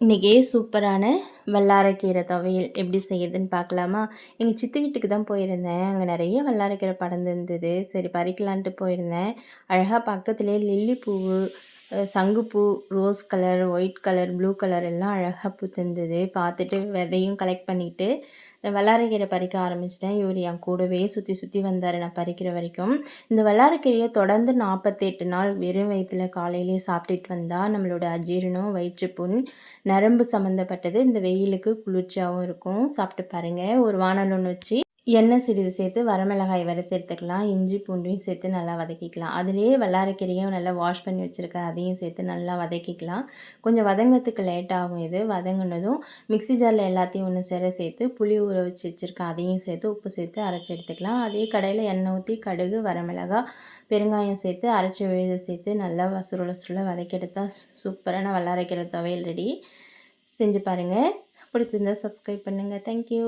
இன்றைக்கி சூப்பரான வல்லாரைக்கீரை துவையல் எப்படி செய்யுதுன்னு பார்க்கலாமா? எங்கள் சித்தி வீட்டுக்கு தான் போயிருந்தேன். அங்கே நிறைய வல்லாரைக்கீரை படர்ந்துருந்தது. சரி பறிக்கலான்ட்டு போயிருந்தேன். அழகாக பக்கத்துலேயே லில்லி பூவு, சங்குப்பூ, rose colour, white colour, blue colour எல்லாம் அழகாக பூத்திருந்தது. பார்த்துட்டு விதையும் கலெக்ட் பண்ணிவிட்டு வல்லாரைக்கீரை பறிக்க ஆரம்பிச்சிட்டேன். இவர் என் கூடவே சுற்றி சுற்றி வந்தார் நான் பறிக்கிற வரைக்கும். இந்த வல்லாரைக்கீரையை தொடர்ந்து 48 நாள் வெறும் வயிற்றில் காலையிலேயே சாப்பிட்டுட்டு வந்தால் நம்மளோட அஜீரணம், வயிற்றுப்புண், நரம்பு சம்மந்தப்பட்டது இந்த வெயிலுக்கு குளிர்ச்சியாகவும் இருக்கும். சாப்பிட்டு பாருங்கள். ஒரு வானல் ஒன்று வச்சு எண்ணெய் சிறிது சேர்த்து வரமிளகாய் வறுத்து எடுத்துக்கலாம். இஞ்சி பூண்டையும் சேர்த்து நல்லா வதக்கிக்கலாம். அதுலேயே வல்லாரைக்கீரையும் நல்லா வாஷ் பண்ணி வச்சுருக்கேன், அதையும் சேர்த்து நல்லா வதக்கிக்கலாம். கொஞ்சம் வதங்கிறதுக்கு லேட் ஆகும். இது வதங்கினதும் மிக்ஸி ஜாரில் எல்லாத்தையும் ஒன்று சேர சேர்த்து புளி ஊற வச்சு வச்சுருக்கேன், அதையும் சேர்த்து உப்பு சேர்த்து அரைச்சி எடுத்துக்கலாம். அதே கடையில் எண்ணெய் ஊற்றி கடுகு, வரமிளகாய், பெருங்காயம் சேர்த்து அரைச்சி விழுத சேர்த்து நல்லா சுருள சுருள வதக்கி எடுத்தால் சூப்பரான வல்லாரைக்கீரை துவையல் ரெடி. செஞ்சு பாருங்கள். பிடிச்சிருந்தா சப்ஸ்கிரைப் பண்ணுங்கள். தேங்க்யூ.